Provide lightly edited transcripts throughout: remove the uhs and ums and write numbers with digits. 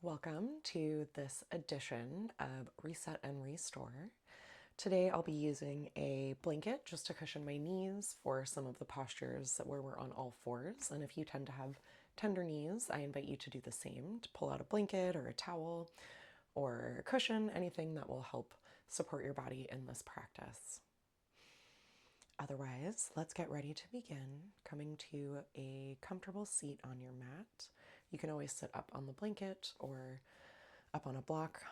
Welcome to this edition of Reset and Restore. Today I'll be using a blanket just to cushion my knees for some of the postures where we're on all fours. And if you tend to have tender knees, I invite you to do the same, to pull out a blanket or a towel or a cushion, anything that will help support your body in this practice. Otherwise, let's get ready to begin. Coming to a comfortable seat on your mat. You can always sit up on the blanket or up on a block,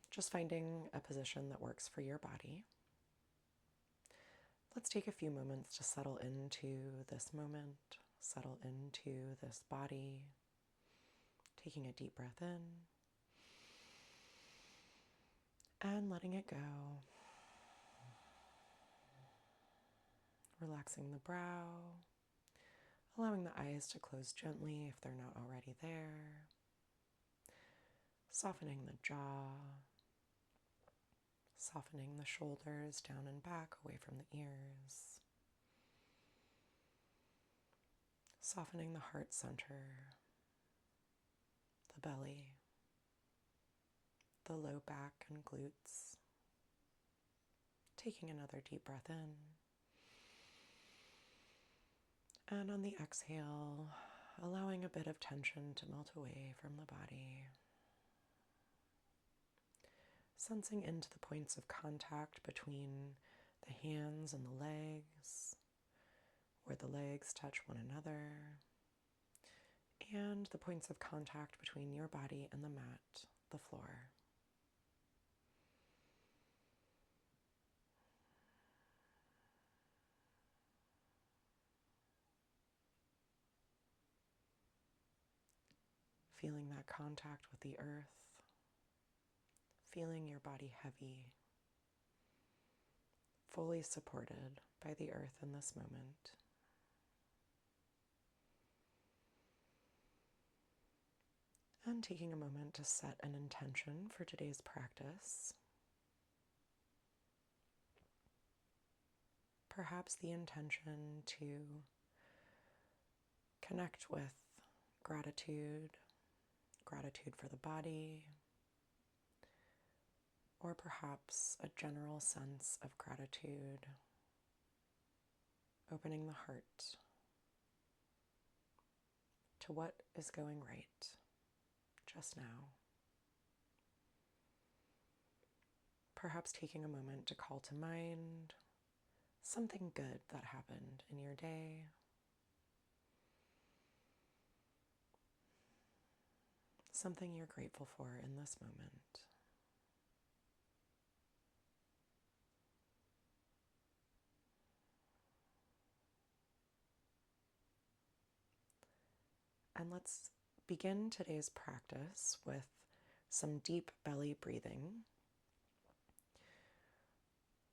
just finding a position that works for your body. Let's take a few moments to settle into this moment, settle into this body, taking a deep breath in and letting it go. Relaxing the brow, allowing the eyes to close gently if they're not already there, softening the jaw, softening the shoulders down and back away from the ears, softening the heart center, the belly, the low back and glutes. Taking another deep breath in. And on the exhale, allowing a bit of tension to melt away from the body. Sensing into the points of contact between the hands and the legs, where the legs touch one another, and the points of contact between your body and the mat, the floor. Feeling that contact with the earth, feeling your body heavy, fully supported by the earth in this moment. And taking a moment to set an intention for today's practice. Perhaps the intention to connect with gratitude for the body, or perhaps a general sense of gratitude, opening the heart to what is going right just now. Perhaps taking a moment to call to mind something good that happened in your day, something you're grateful for in this moment. And let's begin today's practice with some deep belly breathing.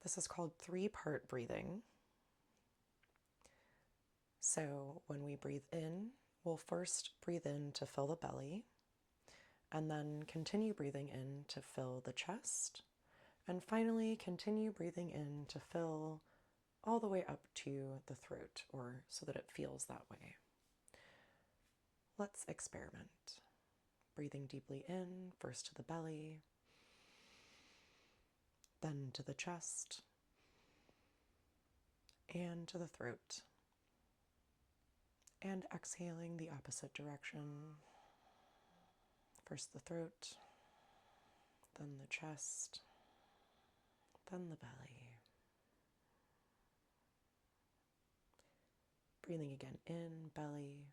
This is called 3-part breathing. So when we breathe in, we'll first breathe in to fill the belly, and then continue breathing in to fill the chest, and finally continue breathing in to fill all the way up to the throat, or so that it feels that way. Let's experiment. Breathing deeply in, first to the belly, then to the chest, and to the throat. And exhaling the opposite direction. First the throat, then the chest, then the belly. Breathing again in, belly,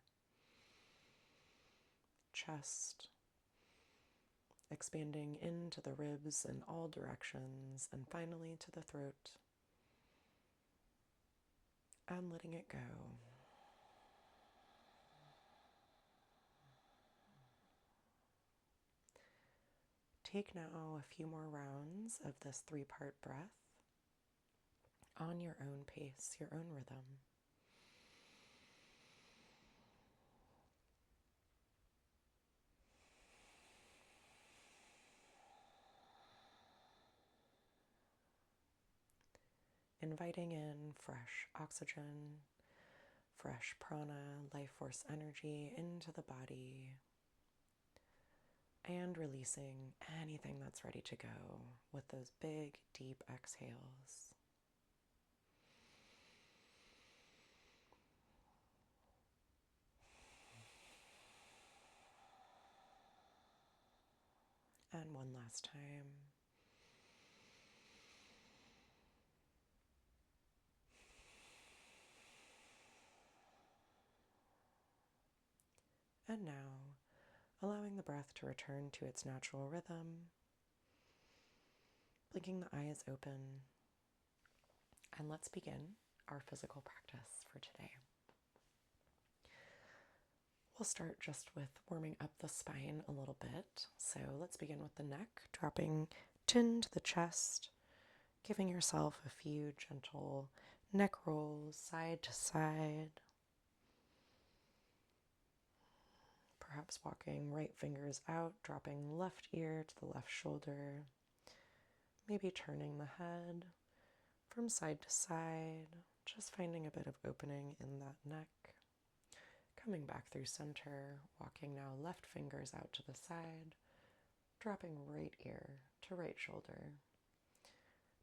chest, expanding into the ribs in all directions, and finally to the throat, and letting it go. Take now a few more rounds of this 3-part breath on your own pace, your own rhythm. Inviting in fresh oxygen, fresh prana, life force energy into the body. and releasing anything that's ready to go with those big, deep exhales. And one last time. And now, allowing the breath to return to its natural rhythm, blinking the eyes open, and let's begin our physical practice for today. We'll start just with warming up the spine a little bit. So let's begin with the neck, dropping chin to the chest, giving yourself a few gentle neck rolls side to side. Perhaps walking right fingers out, dropping left ear to the left shoulder. Maybe turning the head from side to side, just finding a bit of opening in that neck. Coming back through center, walking now left fingers out to the side, dropping right ear to right shoulder.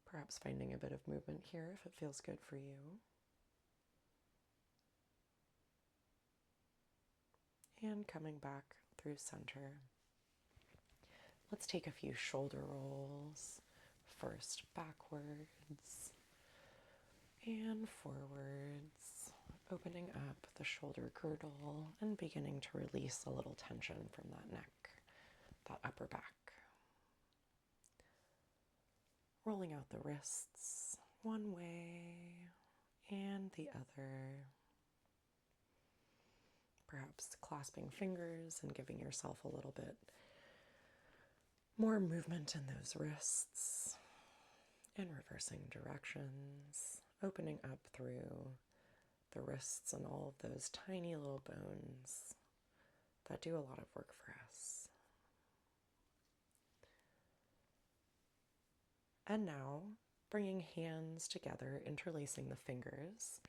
Perhaps finding a bit of movement here if it feels good for you. And coming back through center. Let's take a few shoulder rolls. First backwards and forwards, opening up the shoulder girdle and beginning to release a little tension from that neck, that upper back. Rolling out the wrists one way and the other. Perhaps clasping fingers and giving yourself a little bit more movement in those wrists. And reversing directions, opening up through the wrists and all of those tiny little bones that do a lot of work for us. And now, bringing hands together, interlacing the fingers,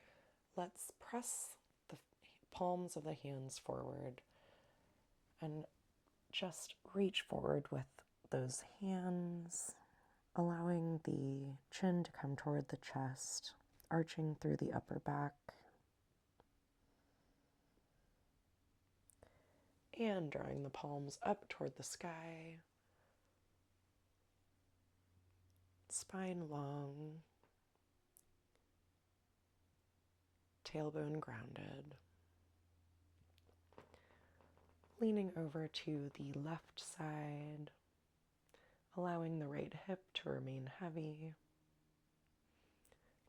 let's press the palms of the hands forward and just reach forward with those hands, allowing the chin to come toward the chest, arching through the upper back. And drawing the palms up toward the sky. Spine long. Tailbone grounded. Leaning over to the left side, allowing the right hip to remain heavy.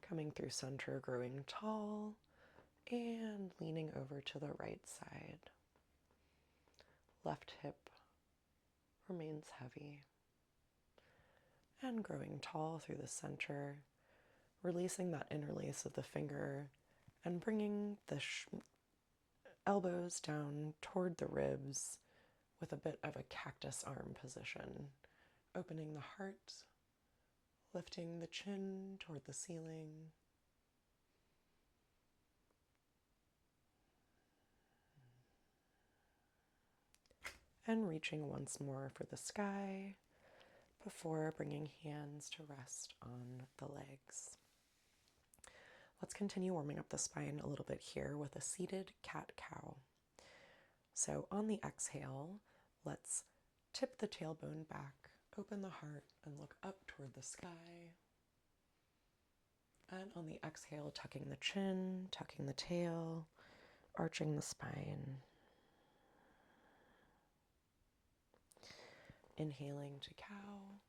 Coming through center, growing tall, and leaning over to the right side. Left hip remains heavy. And growing tall through the center, releasing that interlace of the finger and bringing the elbows down toward the ribs with a bit of a cactus arm position, opening the heart, lifting the chin toward the ceiling. And reaching once more for the sky before bringing hands to rest on the legs. Let's continue warming up the spine a little bit here with a seated cat-cow. So on the exhale, let's tip the tailbone back, open the heart, and look up toward the sky. And on the exhale, tucking the chin, tucking the tail, arching the spine. Inhaling to cow.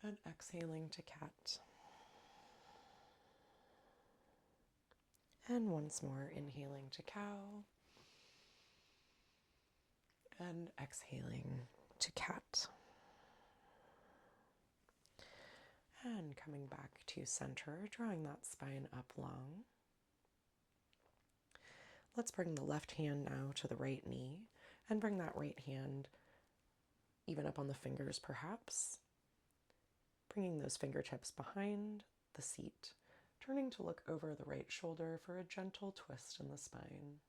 And exhaling to cat. And once more, inhaling to cow. And exhaling to cat. And coming back to center, drawing that spine up long. Let's bring the left hand now to the right knee and bring that right hand even up on the fingers perhaps. Bringing those fingertips behind the seat, turning to look over the right shoulder for a gentle twist in the spine.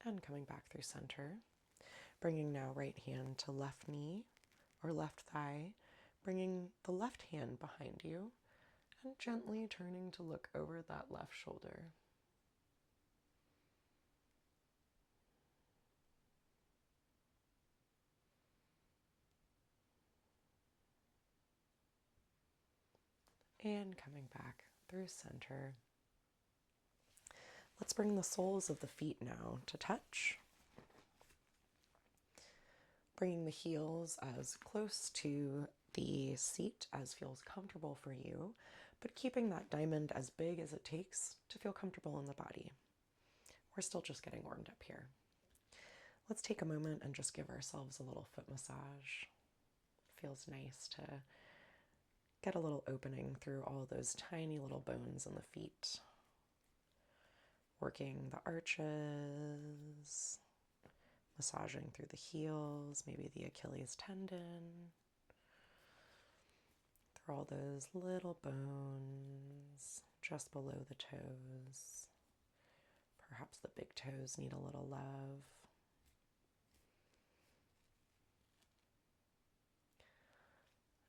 And coming back through center. Bringing now right hand to left knee or left thigh. Bringing the left hand behind you and gently turning to look over that left shoulder. And coming back through center. Let's bring the soles of the feet now to touch. Bringing the heels as close to the seat as feels comfortable for you, but keeping that diamond as big as it takes to feel comfortable in the body. We're still just getting warmed up here. Let's take a moment and just give ourselves a little foot massage. Feels nice to get a little opening through all those tiny little bones in the feet. Working the arches, massaging through the heels, maybe the Achilles tendon, through all those little bones just below the toes. Perhaps the big toes need a little love.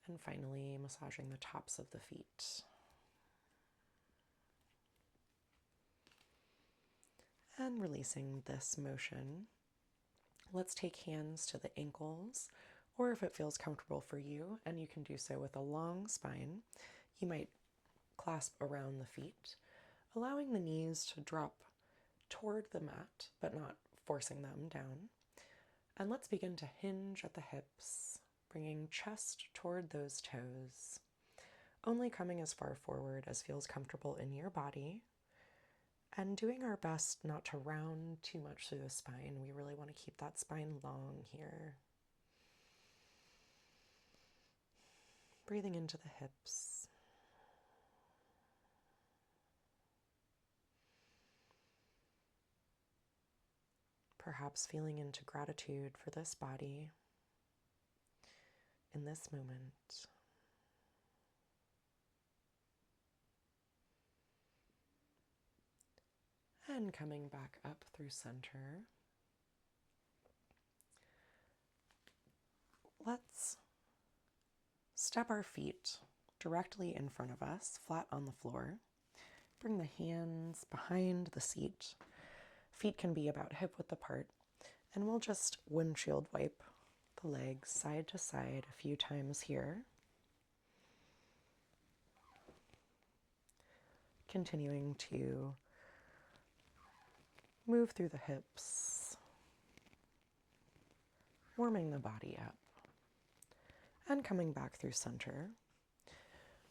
And finally, massaging the tops of the feet. And releasing this motion. Let's take hands to the ankles, or if it feels comfortable for you, and you can do so with a long spine, you might clasp around the feet, allowing the knees to drop toward the mat, but not forcing them down. And let's begin to hinge at the hips, bringing chest toward those toes, only coming as far forward as feels comfortable in your body, and doing our best not to round too much through the spine. We really want to keep that spine long here. Breathing into the hips. Perhaps feeling into gratitude for this body in this moment. And coming back up through center. Let's step our feet directly in front of us, flat on the floor. Bring the hands behind the seat. Feet can be about hip width apart. And we'll just windshield wipe the legs side to side a few times here. Continuing to move through the hips, warming the body up, and coming back through center.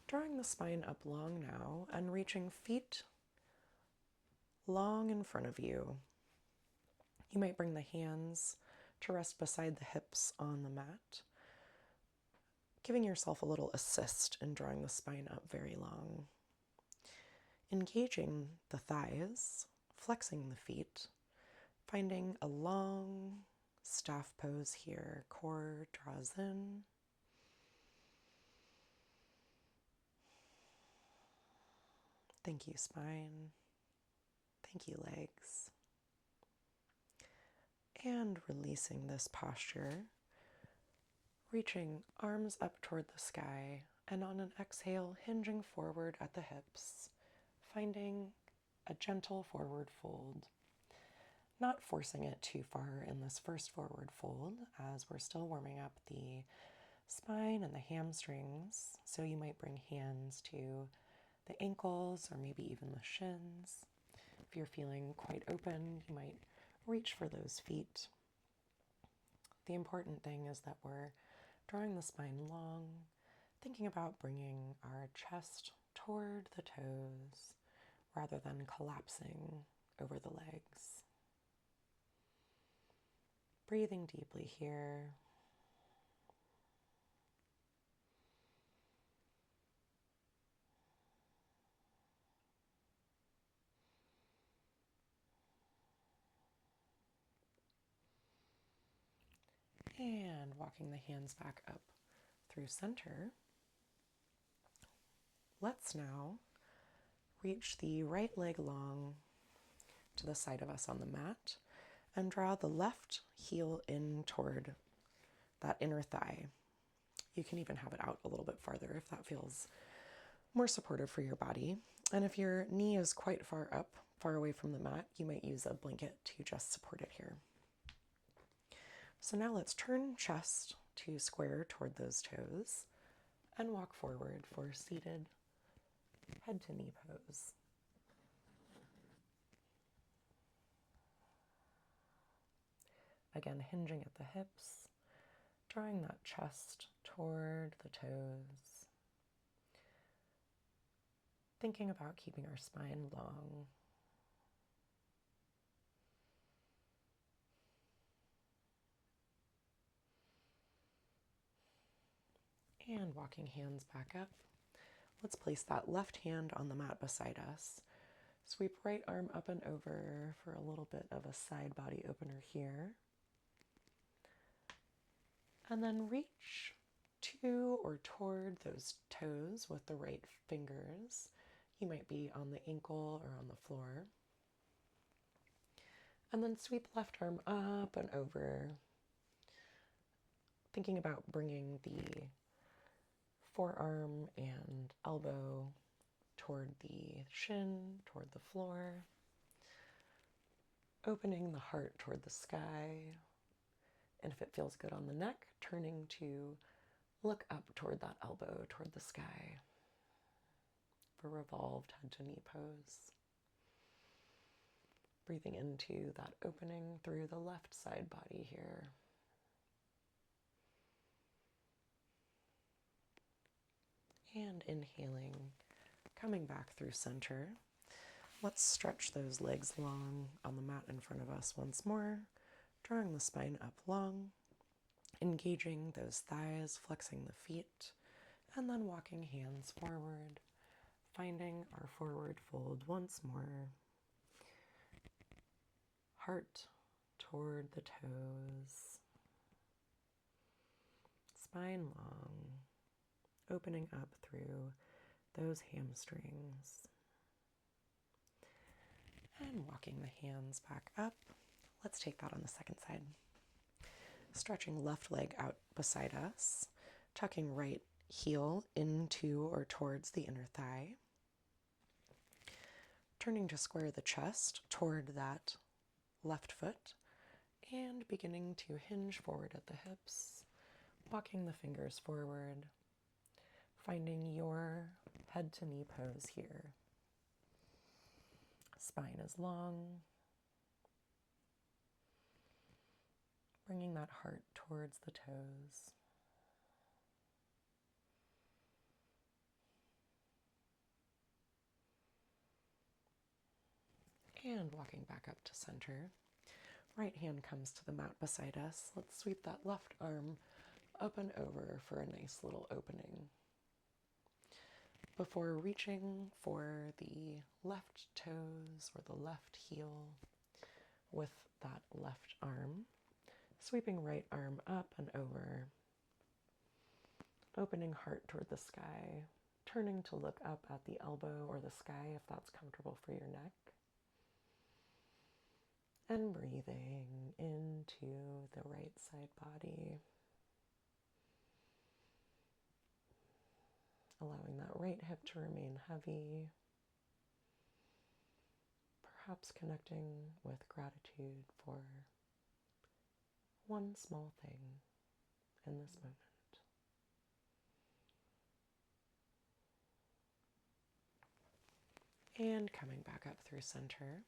Drawing the spine up long now and reaching feet long in front of you. You might bring the hands to rest beside the hips on the mat, giving yourself a little assist in drawing the spine up very long. Engaging the thighs, flexing the feet, finding a long staff pose here. Core draws in. Thank you, spine. Thank you, legs. And releasing this posture, reaching arms up toward the sky, and on an exhale, hinging forward at the hips, finding a gentle forward fold. Not forcing it too far in this first forward fold, as we're still warming up the spine and the hamstrings. So you might bring hands to the ankles or maybe even the shins. If you're feeling quite open, you might reach for those feet. The important thing is that we're drawing the spine long, thinking about bringing our chest toward the toes rather than collapsing over the legs. Breathing deeply here. And walking the hands back up through center. Let's now reach the right leg long to the side of us on the mat and draw the left heel in toward that inner thigh. You can even have it out a little bit farther if that feels more supportive for your body. And if your knee is quite far up, far away from the mat, you might use a blanket to just support it here. So now let's turn chest to square toward those toes and walk forward for seated head to knee pose. Again, hinging at the hips, drawing that chest toward the toes. Thinking about keeping our spine long. And walking hands back up. Let's place that left hand on the mat beside us. Sweep right arm up and over for a little bit of a side body opener here. And then reach to or toward those toes with the right fingers. You might be on the ankle or on the floor. And then sweep left arm up and over. Thinking about bringing the forearm and elbow toward the shin, toward the floor. Opening the heart toward the sky. And if it feels good on the neck, turning to look up toward that elbow, toward the sky for revolved head to knee pose. Breathing into that opening through the left side body here. And inhaling, coming back through center. Let's stretch those legs long on the mat in front of us once more, drawing the spine up long, engaging those thighs, flexing the feet, and then walking hands forward, finding our forward fold once more. Heart toward the toes, spine long, opening up through those hamstrings. And walking the hands back up. Let's take that on the second side. Stretching left leg out beside us, tucking right heel into or towards the inner thigh. Turning to square the chest toward that left foot and beginning to hinge forward at the hips, walking the fingers forward, finding your head to knee pose here. Spine is long, bringing that heart towards the toes. And walking back up to center. Right hand comes to the mat beside us. Let's sweep that left arm up and over for a nice little opening. Before reaching for the left toes or the left heel with that left arm, sweeping right arm up and over, opening heart toward the sky, turning to look up at the elbow or the sky if that's comfortable for your neck, and breathing into the right side body. Allowing that right hip to remain heavy. Perhaps connecting with gratitude for one small thing in this moment. And coming back up through center.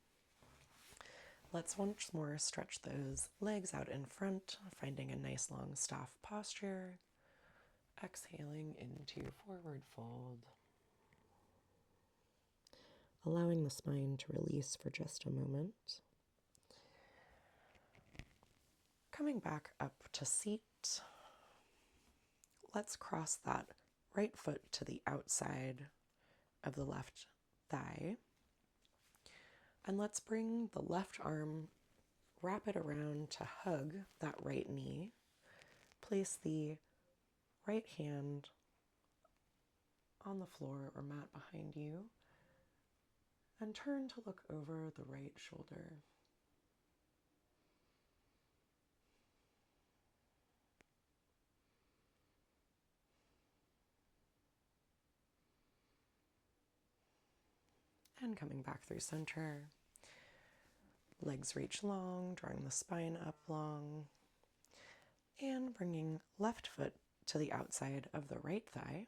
Let's once more stretch those legs out in front, finding a nice long staff posture. Exhaling into forward fold. Allowing the spine to release for just a moment. Coming back up to seat. Let's cross that right foot to the outside of the left thigh. And let's bring the left arm, wrap it around to hug that right knee. Place the right hand on the floor or mat behind you and turn to look over the right shoulder. And coming back through center. Legs reach long, drawing the spine up long. And bringing left foot to the outside of the right thigh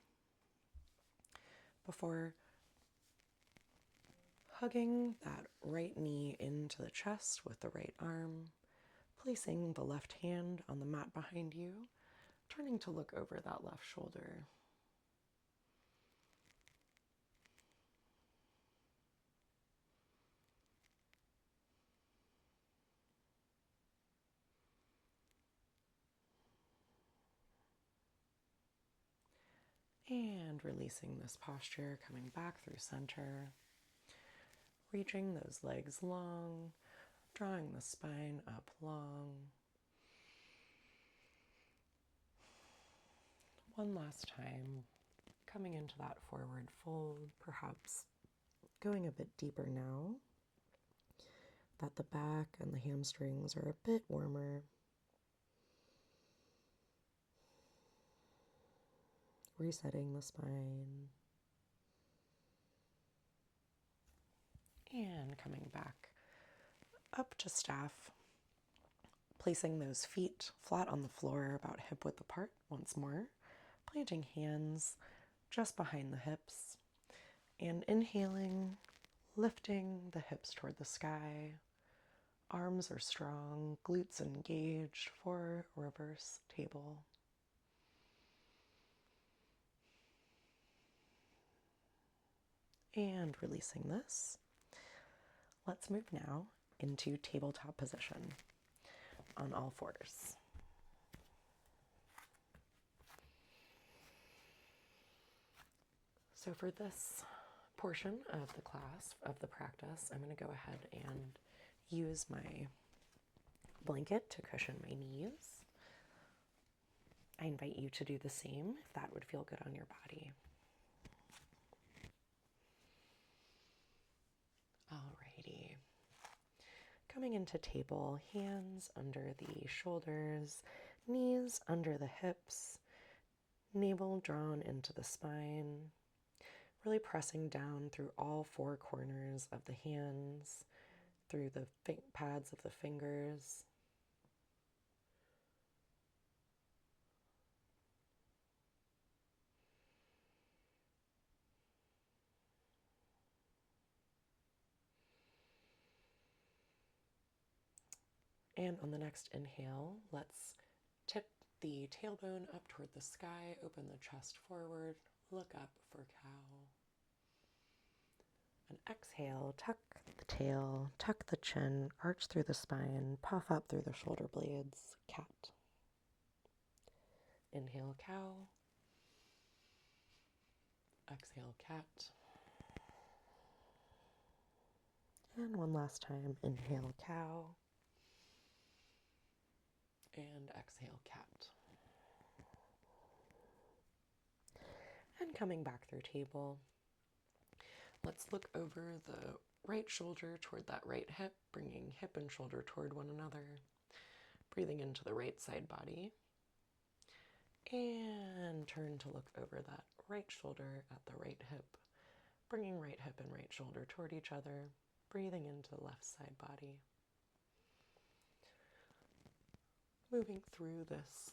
before hugging that right knee into the chest with the right arm, placing the left hand on the mat behind you, turning to look over that left shoulder. And releasing this posture, coming back through center, reaching those legs long, drawing the spine up long. One last time, coming into that forward fold, perhaps going a bit deeper now, that the back and the hamstrings are a bit warmer. Resetting the spine. And coming back up to staff, placing those feet flat on the floor, about hip width apart once more, planting hands just behind the hips, and inhaling, lifting the hips toward the sky. Arms are strong, glutes engaged for reverse table. And releasing this. Let's move now into tabletop position on all fours. So for this portion of the class, of the practice, I'm going to go ahead and use my blanket to cushion my knees. I invite you to do the same if that would feel good on your body. Alrighty. Coming into table, hands under the shoulders, knees under the hips, navel drawn into the spine, really pressing down through all four corners of the hands, through the pads of the fingers. And on the next inhale, let's tip the tailbone up toward the sky, open the chest forward, look up for cow. And exhale, tuck the tail, tuck the chin, arch through the spine, puff up through the shoulder blades, cat. Inhale, cow. Exhale, cat. And one last time, inhale, cow. And exhale, cat. And coming back through table, let's look over the right shoulder toward that right hip, bringing hip and shoulder toward one another. Breathing into the right side body. And turn to look over that right shoulder at the right hip, bringing right hip and right shoulder toward each other. Breathing into the left side body. Moving through this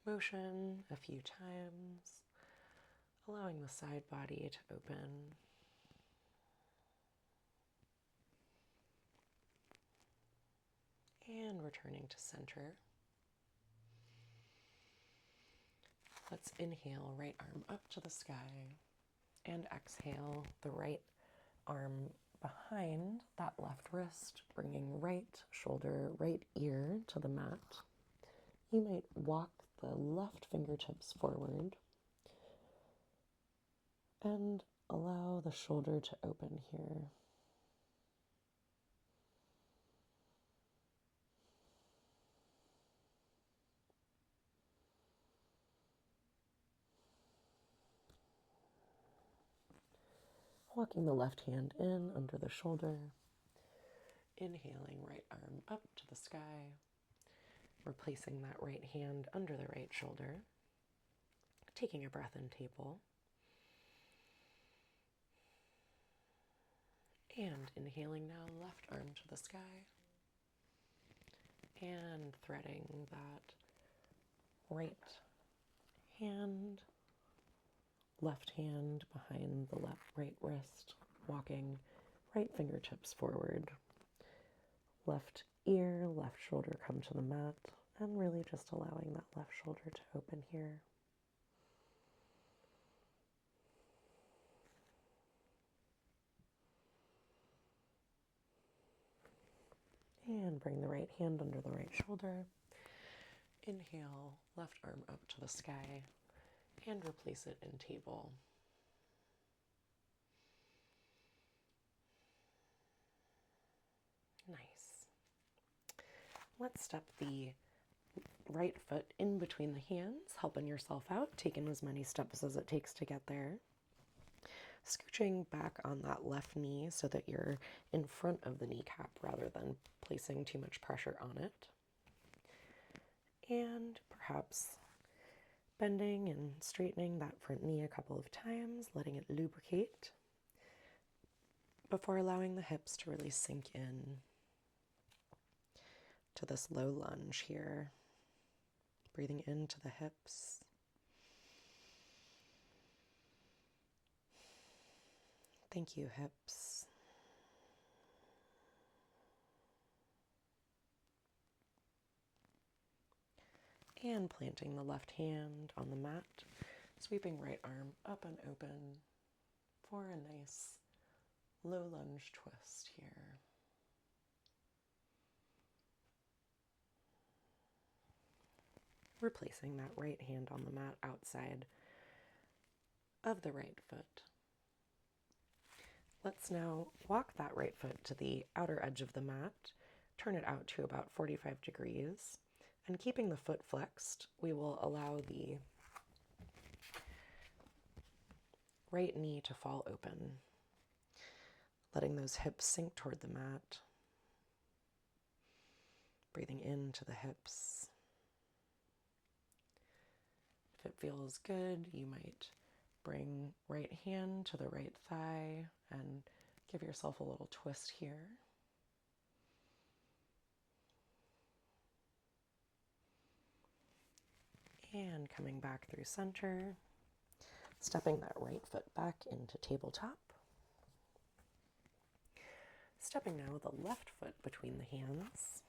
motion a few times, allowing the side body to open. And returning to center. Let's inhale, right arm up to the sky, and exhale, the right arm behind that left wrist, bringing right shoulder, right ear to the mat. You might walk the left fingertips forward and allow the shoulder to open here. Walking the left hand in under the shoulder. Inhaling, right arm up to the sky. Replacing that right hand under the right shoulder. Taking a breath in table. And inhaling now, left arm to the sky. And threading that right hand, left hand behind the right wrist, walking right fingertips forward. Left ear, left shoulder come to the mat, and really just allowing that left shoulder to open here. And bring the right hand under the right shoulder. Inhale, left arm up to the sky, and replace it in table. Nice. Let's step the right foot in between the hands, helping yourself out, taking as many steps as it takes to get there. Scooching back on that left knee so that you're in front of the kneecap rather than placing too much pressure on it. And perhaps bending and straightening that front knee a couple of times, letting it lubricate before allowing the hips to really sink in to this low lunge here. Breathing into the hips. Thank you, hips. And planting the left hand on the mat, sweeping right arm up and open for a nice low lunge twist here. Replacing that right hand on the mat outside of the right foot. Let's now walk that right foot to the outer edge of the mat, turn it out to about 45 degrees, and keeping the foot flexed, we will allow the right knee to fall open, letting those hips sink toward the mat, breathing into the hips. If it feels good, you might bring right hand to the right thigh and give yourself a little twist here. And coming back through center, stepping that right foot back into tabletop. Stepping now with the left foot between the hands.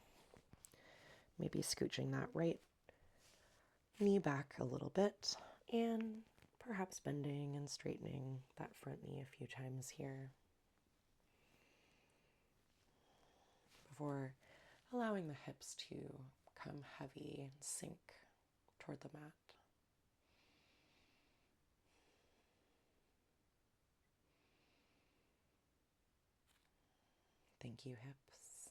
Maybe scooching that right knee back a little bit and perhaps bending and straightening that front knee a few times here before allowing the hips to come heavy and sink toward the mat. Thank you, hips.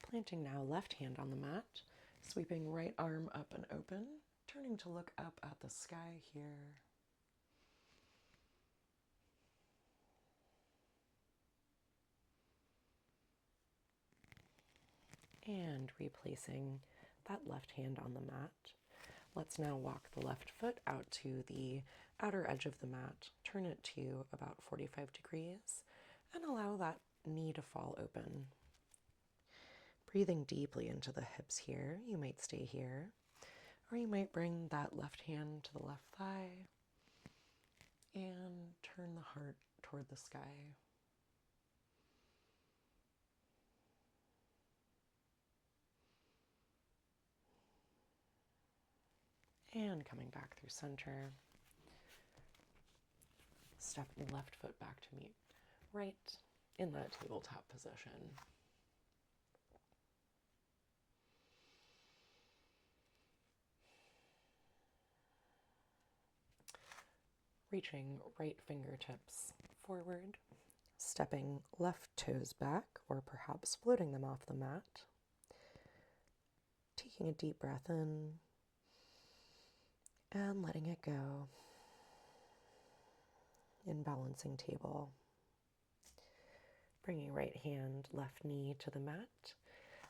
Planting now left hand on the mat, sweeping right arm up and open, turning to look up at the sky here. And replacing that left hand on the mat. Let's now walk the left foot out to the outer edge of the mat, turn it to about 45 degrees, and allow that knee to fall open. Breathing deeply into the hips here. You might stay here, or you might bring that left hand to the left thigh and turn the heart toward the sky. And coming back through center, step the left foot back to meet right in that tabletop position. Reaching right fingertips forward, stepping left toes back or perhaps floating them off the mat. Taking a deep breath in and letting it go in balancing table. Bringing right hand, left knee to the mat.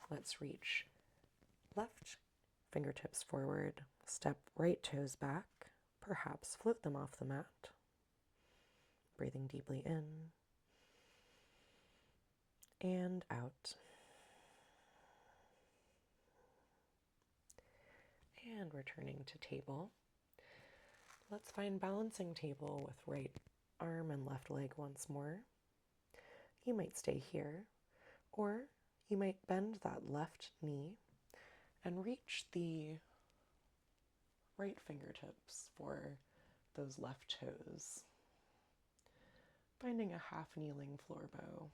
Let's reach left fingertips forward, step right toes back, perhaps float them off the mat. Breathing deeply in and out. And returning to table. Let's find balancing table with right arm and left leg once more. You might stay here, or you might bend that left knee and reach the right fingertips for those left toes, finding a half kneeling floor bow.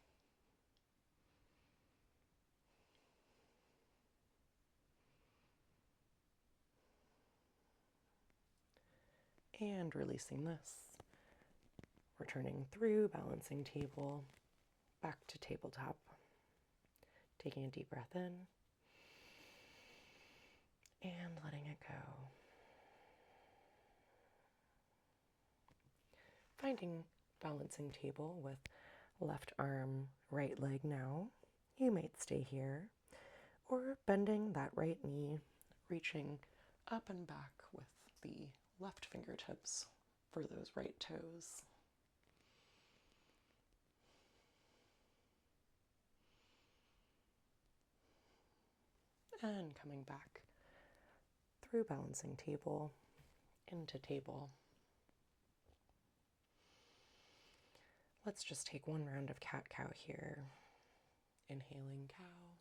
And releasing this, returning through balancing table, back to tabletop. Taking a deep breath in and letting it go. Finding balancing table with left arm, right leg now. You might stay here, or bending that right knee, reaching up and back with the left fingertips for those right toes. And coming back through balancing table into table. Let's just take one round of cat-cow here. Inhaling cow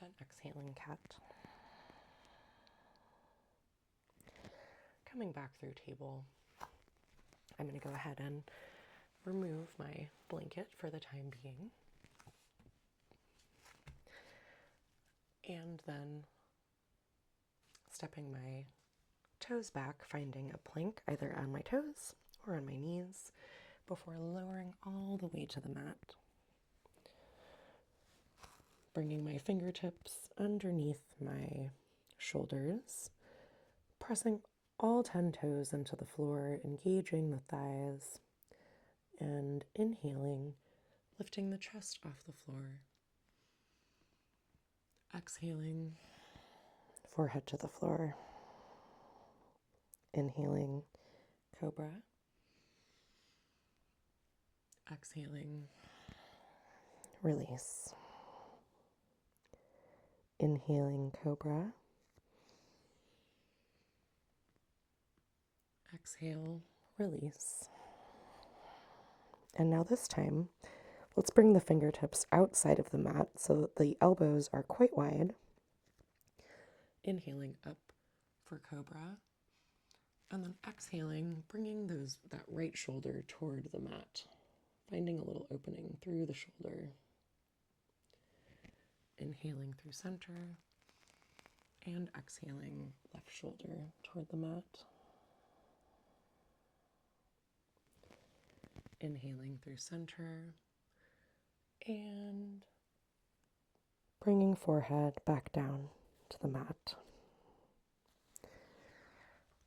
and exhaling cat. Coming back through table, I'm going to go ahead and remove my blanket for the time being. And then stepping my toes back, finding a plank either on my toes or on my knees before lowering all the way to the mat. Bringing my fingertips underneath my shoulders, pressing all 10 toes into the floor, engaging the thighs, and inhaling, lifting the chest off the floor. Exhaling, forehead to the floor. Inhaling, cobra. Exhaling, release. Inhaling, cobra. Exhale, release. And now this time, let's bring the fingertips outside of the mat so that the elbows are quite wide. Inhaling up for cobra. And then exhaling, bringing that right shoulder toward the mat. Finding a little opening through the shoulder. Inhaling through center. And exhaling left shoulder toward the mat. Inhaling through center. And bringing forehead back down to the mat.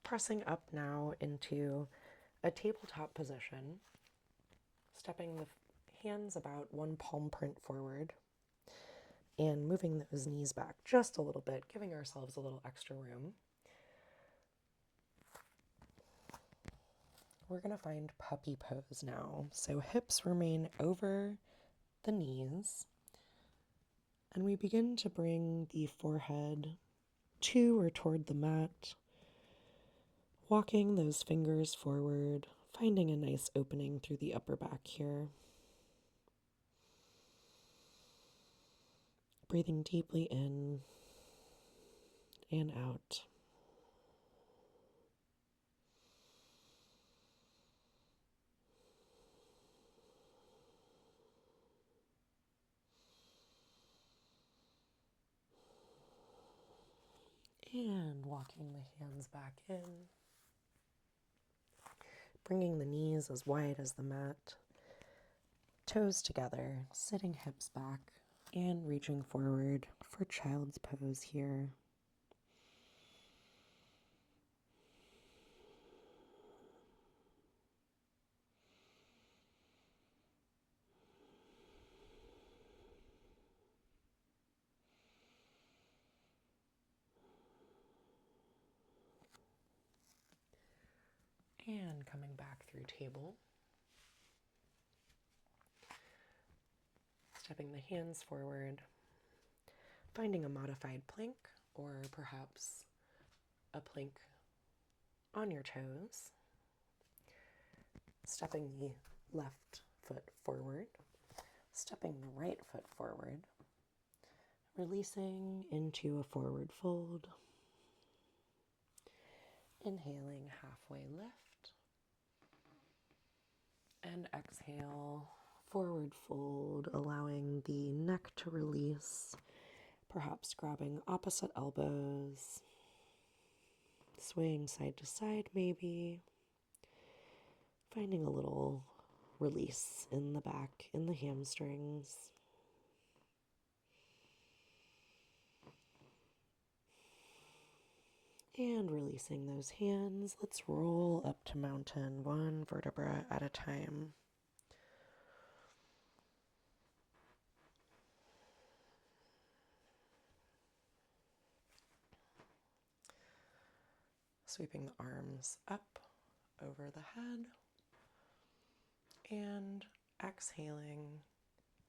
Pressing up now into a tabletop position, stepping the hands about one palm print forward and moving those knees back just a little bit, giving ourselves a little extra room. We're going to find puppy pose now. So hips remain over the knees, and we begin to bring the forehead to or toward the mat, walking those fingers forward, finding a nice opening through the upper back here. Breathing deeply in and out. And walking the hands back in. Bringing the knees as wide as the mat. Toes together, sitting hips back, and reaching forward for child's pose here. And coming back through table. Stepping the hands forward, finding a modified plank or perhaps a plank on your toes. Stepping the left foot forward, stepping the right foot forward, releasing into a forward fold. Inhaling, halfway lift. And exhale, forward fold, allowing the neck to release, perhaps grabbing opposite elbows, swaying side to side maybe, finding a little release in the back, in the hamstrings. And releasing those hands, let's roll up to mountain, one vertebra at a time. Sweeping the arms up over the head and exhaling,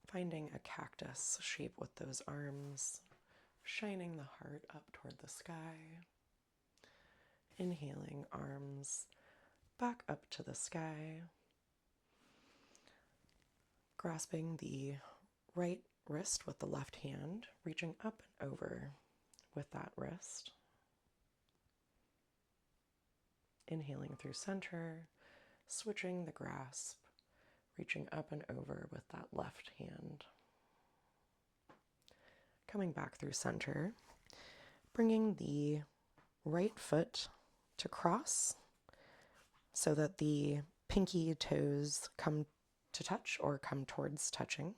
finding a cactus shape with those arms, shining the heart up toward the sky. Inhaling, arms back up to the sky, grasping the right wrist with the left hand, reaching up and over with that wrist. Inhaling through center, switching the grasp, reaching up and over with that left hand. Coming back through center, bringing the right foot to cross so that the pinky toes come to touch or come towards touching.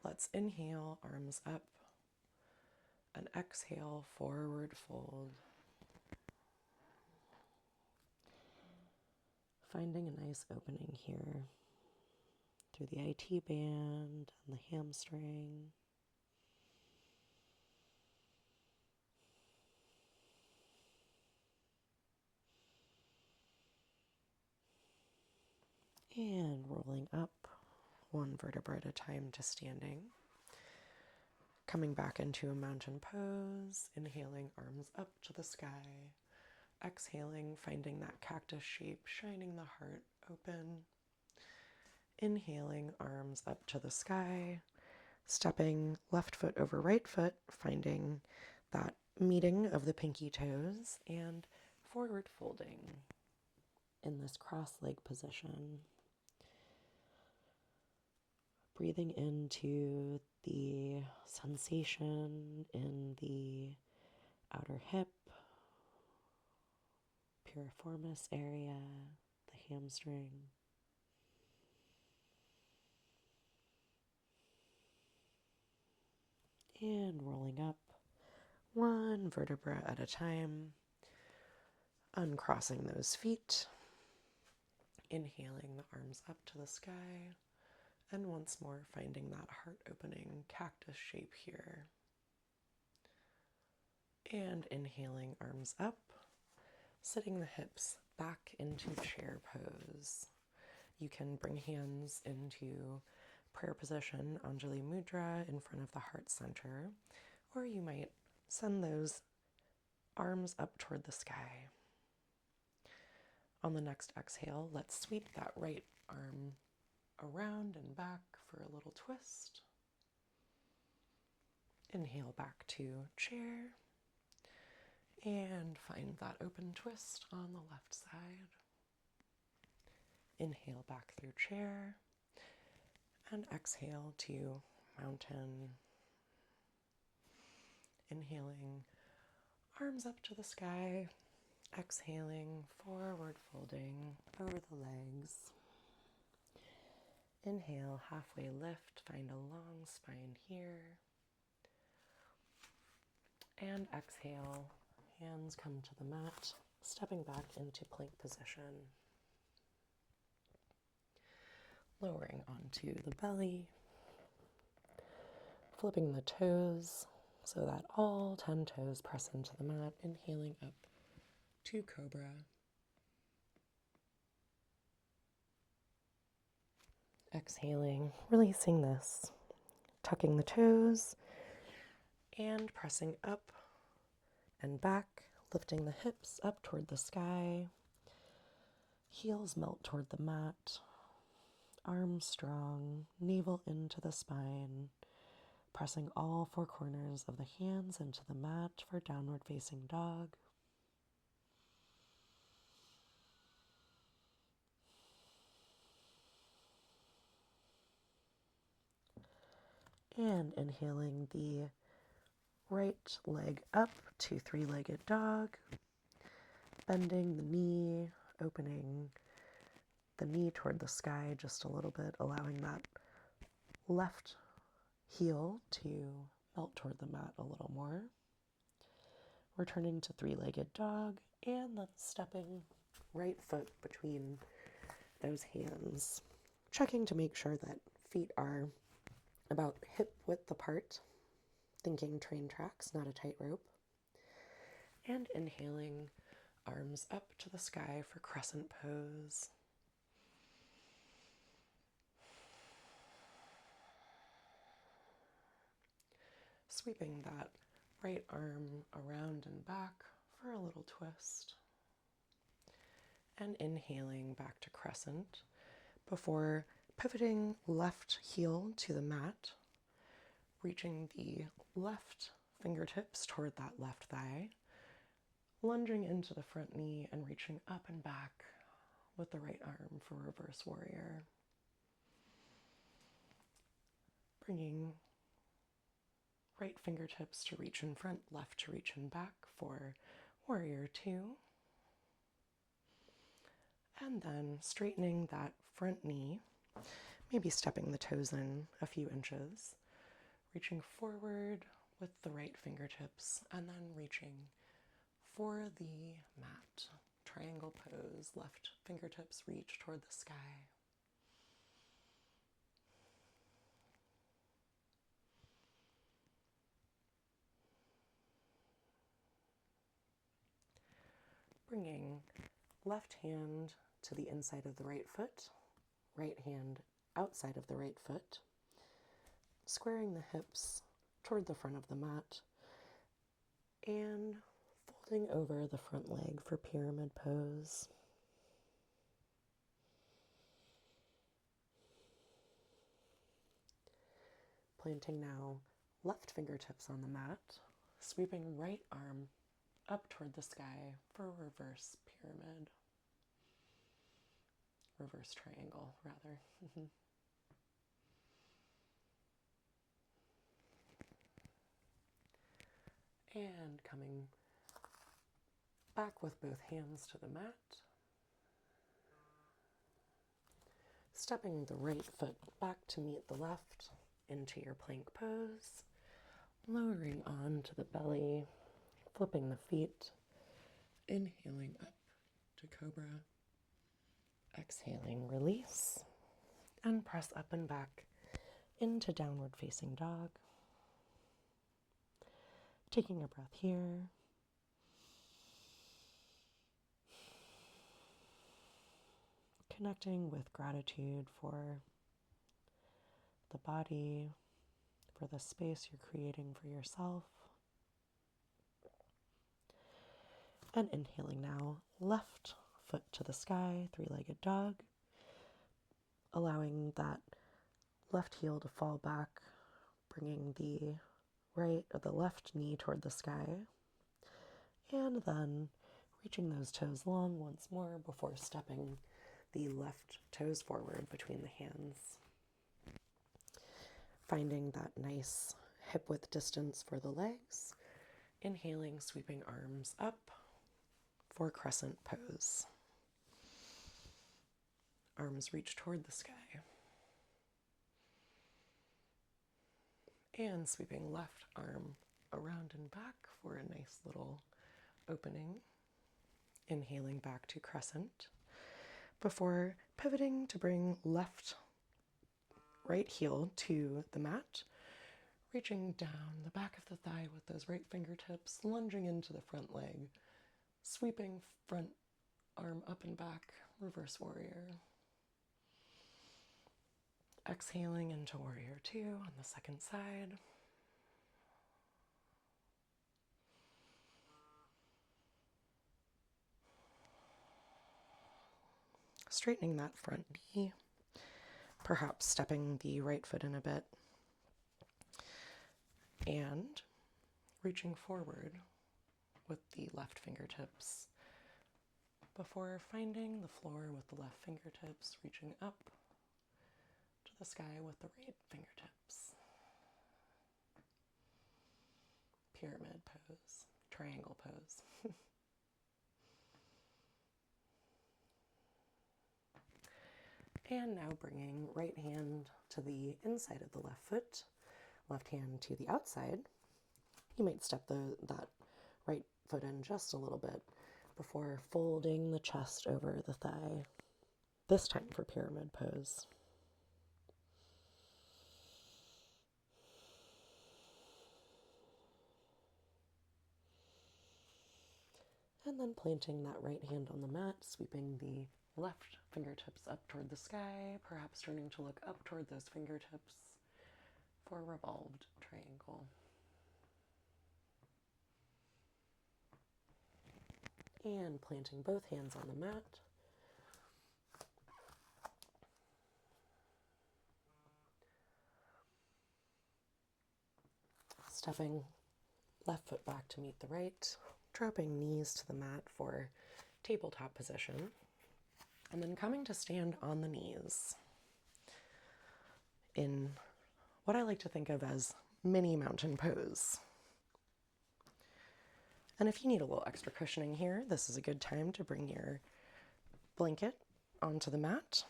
Let's inhale, arms up, and exhale, forward fold. Finding a nice opening here through the IT band and the hamstring. And rolling up one vertebra at a time to standing. Coming back into a mountain pose, inhaling, arms up to the sky. Exhaling, finding that cactus shape, shining the heart open. Inhaling, arms up to the sky. Stepping left foot over right foot, finding that meeting of the pinky toes, and forward folding in this cross-leg position. Breathing into the sensation in the outer hip, piriformis area, the hamstring. And rolling up one vertebra at a time, uncrossing those feet, inhaling the arms up to the sky, and once more finding that heart-opening cactus shape here. And inhaling, arms up, sitting the hips back into chair pose. You can bring hands into prayer position, Anjali Mudra, in front of the heart center, or you might send those arms up toward the sky. On the next exhale, let's sweep that right arm around and back for a little twist. Inhale back to chair and find that open twist on the left side. Inhale back through chair and exhale to mountain. Inhaling, arms up to the sky. Exhaling, forward folding over the legs. Inhale, halfway lift, find a long spine here. And exhale, hands come to the mat, stepping back into plank position. Lowering onto the belly, flipping the toes so that all 10 toes press into the mat. Inhaling up to cobra. Exhaling, releasing this, tucking the toes and pressing up and back, lifting the hips up toward the sky. Heels melt toward the mat, arms strong, navel into the spine, pressing all four corners of the hands into the mat for downward facing dog. And inhaling the right leg up to three-legged dog, bending the knee, opening the knee toward the sky just a little bit, allowing that left heel to melt toward the mat a little more. Returning to three-legged dog, and then stepping right foot between those hands. Checking to make sure that feet are about hip width apart, thinking train tracks, not a tightrope. And inhaling, arms up to the sky for crescent pose. Sweeping that right arm around and back for a little twist. And inhaling back to crescent before pivoting left heel to the mat, reaching the left fingertips toward that left thigh, lunging into the front knee and reaching up and back with the right arm for reverse warrior. Bringing right fingertips to reach in front, left to reach in back for warrior two. And then straightening that front knee, maybe stepping the toes in a few inches, reaching forward with the right fingertips, and then reaching for the mat. Triangle pose, left fingertips reach toward the sky. Bringing left hand to the inside of the right foot, right hand outside of the right foot, squaring the hips toward the front of the mat, and folding over the front leg for pyramid pose. Planting now left fingertips on the mat, sweeping right arm up toward the sky for reverse pyramid. Reverse triangle, rather. And coming back with both hands to the mat. Stepping the right foot back to meet the left into your plank pose. Lowering onto the belly, flipping the feet. Inhaling up to cobra. Exhaling, release. And press up and back into downward facing dog. Taking a breath here. Connecting with gratitude for the body, for the space you're creating for yourself. And inhaling now, left foot to the sky, three-legged dog. Allowing that left heel to fall back, bringing the left knee toward the sky. And then reaching those toes long once more before stepping the left toes forward between the hands. Finding that nice hip width distance for the legs. Inhaling, sweeping arms up for crescent pose. Arms reach toward the sky. And sweeping left arm around and back for a nice little opening. Inhaling back to crescent before pivoting to bring right heel to the mat, reaching down the back of the thigh with those right fingertips, lunging into the front leg, sweeping front arm up and back, reverse warrior. exhaling into warrior two on the second side. Straightening that front knee, perhaps stepping the right foot in a bit, and reaching forward with the left fingertips before finding the floor with the left fingertips, reaching up to the sky with the right fingertips. Pyramid pose, triangle pose. And now bringing right hand to the inside of the left foot, left hand to the outside. You might step that right foot in just a little bit before folding the chest over the thigh, this time for pyramid pose. And then planting that right hand on the mat, sweeping the left fingertips up toward the sky, perhaps turning to look up toward those fingertips for a revolved triangle. And planting both hands on the mat. Stepping left foot back to meet the right, dropping knees to the mat for tabletop position, and then coming to stand on the knees in what I like to think of as mini mountain pose. And if you need a little extra cushioning here, this is a good time to bring your blanket onto the mat.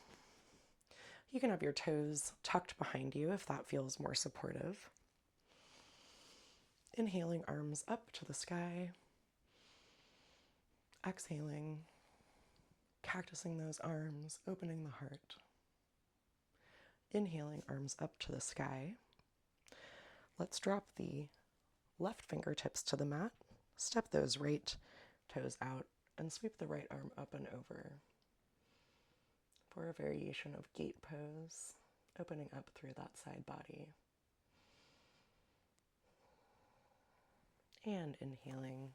You can have your toes tucked behind you if that feels more supportive. Inhaling, arms up to the sky. Exhaling, cactusing those arms, opening the heart. Inhaling, arms up to the sky. Let's drop the left fingertips to the mat. Step those right toes out and sweep the right arm up and over for a variation of gate pose, opening up through that side body. And inhaling,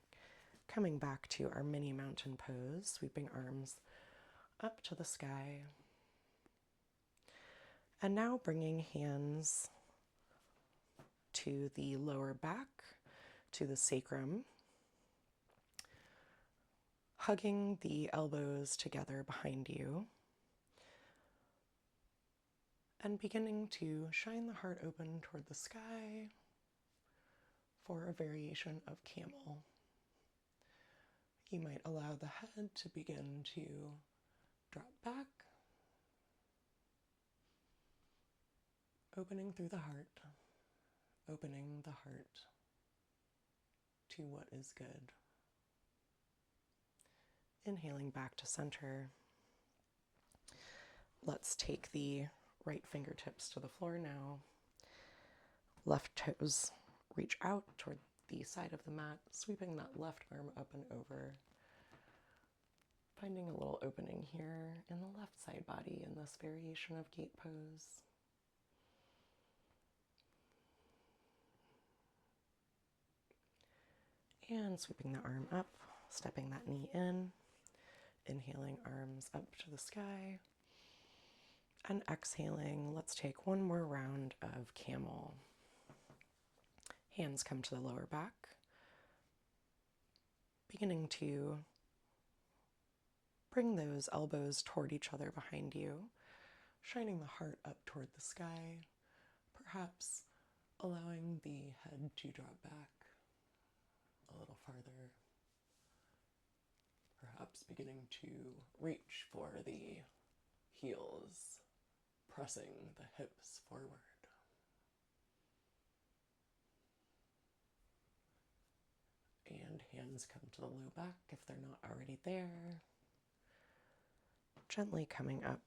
coming back to our mini mountain pose, sweeping arms up to the sky. And now bringing hands to the lower back, to the sacrum, hugging the elbows together behind you, and beginning to shine the heart open toward the sky for a variation of camel. You might allow the head to begin to drop back, opening through the heart, opening the heart to what is good. Inhaling back to center. Let's take the right fingertips to the floor now. Left toes reach out toward the side of the mat, sweeping that left arm up and over. Finding a little opening here in the left side body in this variation of gate pose. And sweeping the arm up, stepping that knee in. Inhaling, arms up to the sky. And exhaling, let's take one more round of camel. Hands come to the lower back. Beginning to bring those elbows toward each other behind you, shining the heart up toward the sky, perhaps allowing the head to drop back a little farther, perhaps beginning to reach for the heels, pressing the hips forward. And hands come to the low back if they're not already there. Gently coming up,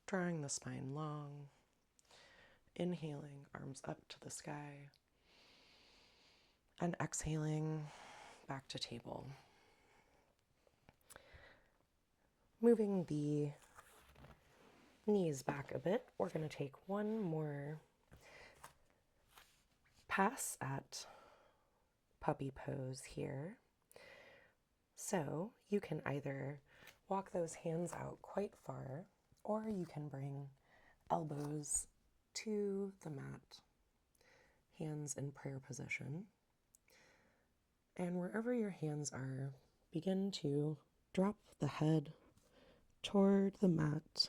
drawing the spine long. Inhaling, arms up to the sky. And exhaling, back to table. Moving the knees back a bit, we're going to take one more pass at puppy pose here. So you can either walk those hands out quite far, or you can bring elbows to the mat, hands in prayer position. And wherever your hands are, begin to drop the head toward the mat,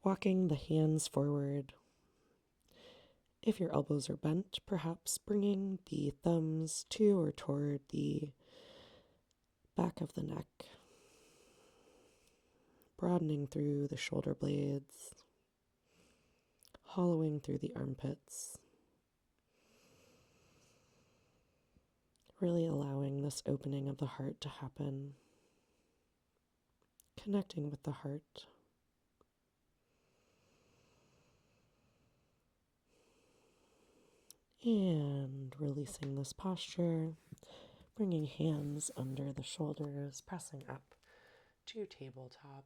walking the hands forward. If your elbows are bent, perhaps bringing the thumbs to or toward the back of the neck, broadening through the shoulder blades, hollowing through the armpits, really allowing this opening of the heart to happen, connecting with the heart. And releasing this posture, bringing hands under the shoulders, pressing up to tabletop.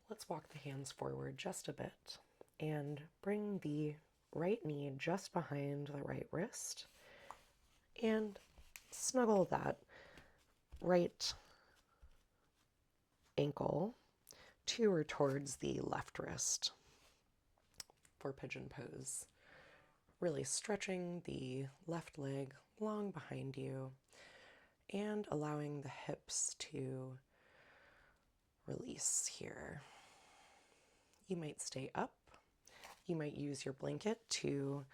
Let's walk the hands forward just a bit and bring the right knee just behind the right wrist and snuggle that right ankle to or towards the left wrist for pigeon pose. Really stretching the left leg long behind you and allowing the hips to release here. You might stay up. You might use your blanket to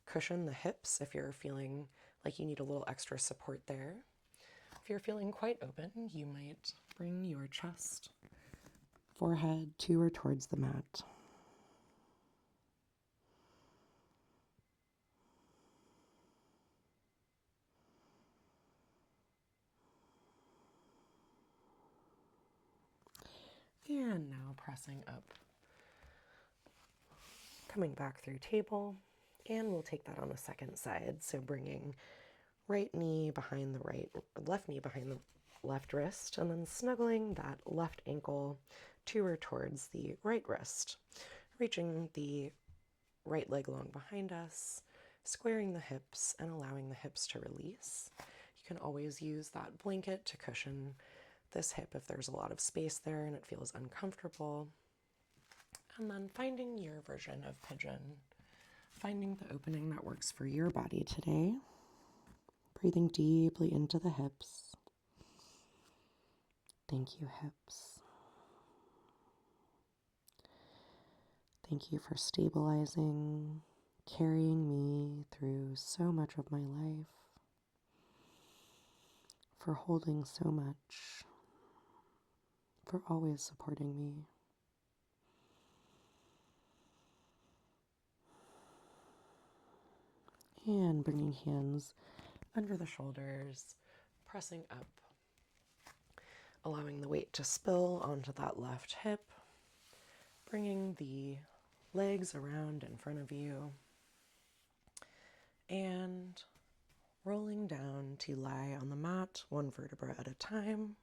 cushion the hips if you're feeling like you need a little extra support there. If you're feeling quite open, you might bring your chest, forehead to or towards the mat. And now pressing up, coming back through table, and we'll take that on the second side. So bringing right knee behind the left knee behind the left wrist, and then snuggling that left ankle to or towards the right wrist, reaching the right leg long behind us, squaring the hips and allowing the hips to release. You can always use that blanket to cushion this hip if there's a lot of space there and it feels uncomfortable. And then finding your version of pigeon, finding the opening that works for your body today. Breathing deeply into the hips. Thank you, hips. Thank you for stabilizing, carrying me through so much of my life, for holding so much, for always supporting me. And bringing hands under the shoulders, pressing up, allowing the weight to spill onto that left hip, bringing the legs around in front of you, and rolling down to lie on the mat, one vertebra at a time,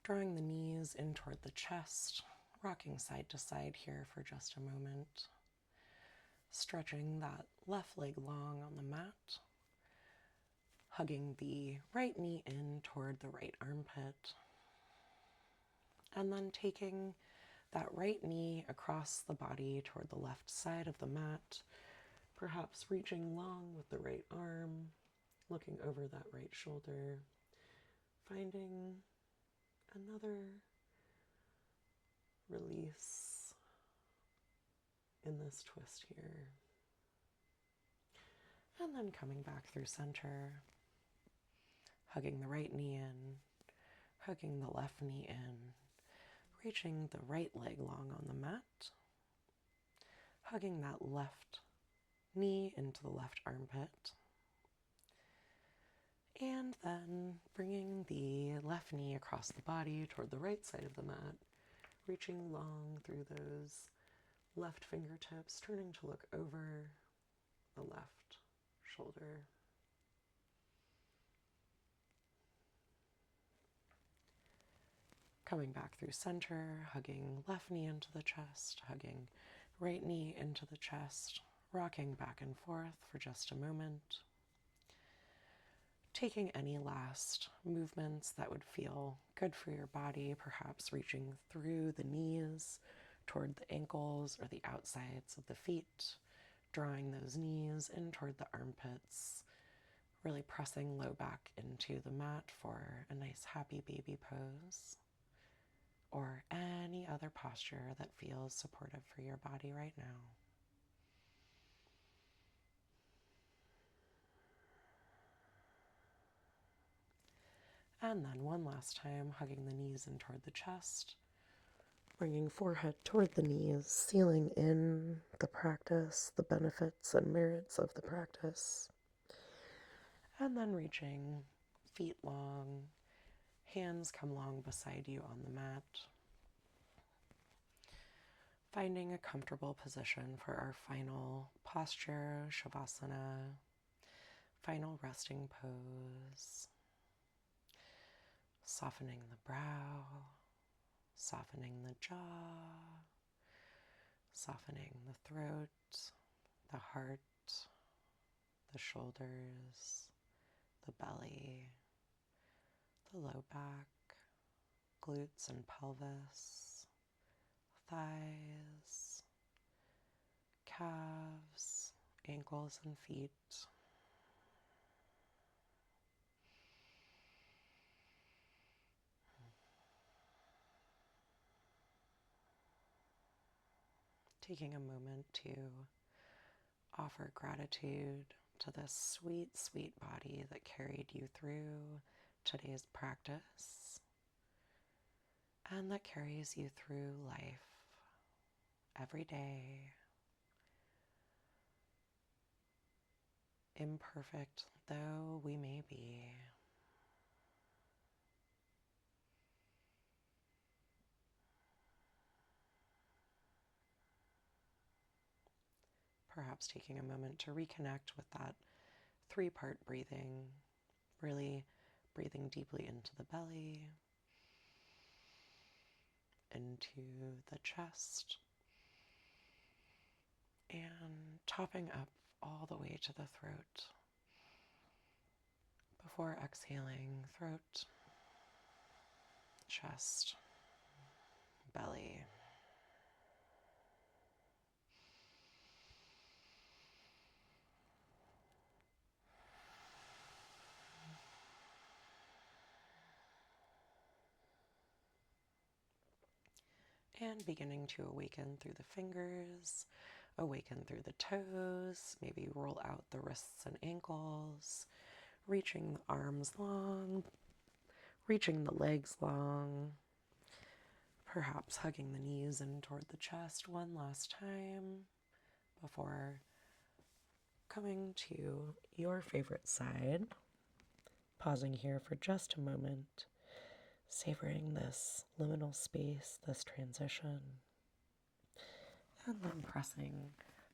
drawing the knees in toward the chest, rocking side to side here for just a moment, stretching that left leg long on the mat, hugging the right knee in toward the right armpit, and then taking that right knee across the body toward the left side of the mat, perhaps reaching long with the right arm, looking over that right shoulder, finding another release in this twist here. And then coming back through center, hugging the right knee in, hugging the left knee in, reaching the right leg long on the mat, hugging that left knee into the left armpit, and then bringing the left knee across the body toward the right side of the mat, reaching long through those left fingertips, turning to look over the left shoulder. Coming back through center, hugging left knee into the chest, hugging right knee into the chest, rocking back and forth for just a moment. Taking any last movements that would feel good for your body, perhaps reaching through the knees toward the ankles or the outsides of the feet, drawing those knees in toward the armpits, really pressing low back into the mat for a nice happy baby pose, or any other posture that feels supportive for your body right now. And then one last time, hugging the knees in toward the chest, bringing forehead toward the knees, sealing in the practice, the benefits and merits of the practice. And then reaching feet long, hands come long beside you on the mat. Finding a comfortable position for our final posture, Shavasana, final resting pose. Softening the brow, softening the jaw, softening the throat, the heart, the shoulders, the belly, the low back, glutes and pelvis, thighs, calves, ankles and feet. Taking a moment to offer gratitude to this sweet, sweet body that carried you through today's practice and that carries you through life every day. Imperfect though we may be. Perhaps taking a moment to reconnect with that three-part breathing, really breathing deeply into the belly, into the chest, and topping up all the way to the throat. Before exhaling, throat, chest, belly. And beginning to awaken through the fingers, awaken through the toes, maybe roll out the wrists and ankles, reaching the arms long, reaching the legs long, perhaps hugging the knees in toward the chest one last time before coming to your favorite side, pausing here for just a moment, savoring this liminal space, this transition, and then pressing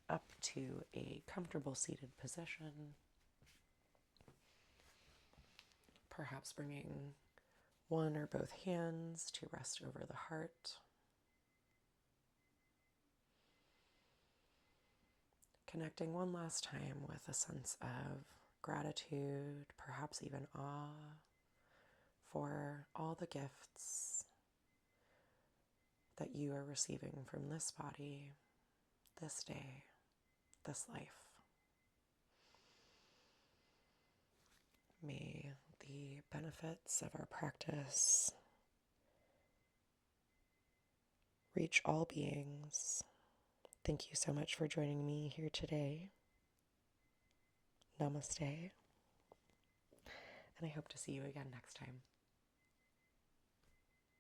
up to a comfortable seated position, perhaps bringing one or both hands to rest over the heart, connecting one last time with a sense of gratitude, perhaps even awe, for all the gifts that you are receiving from this body, this day, this life. May the benefits of our practice reach all beings. Thank you so much for joining me here today. Namaste. And I hope to see you again next time.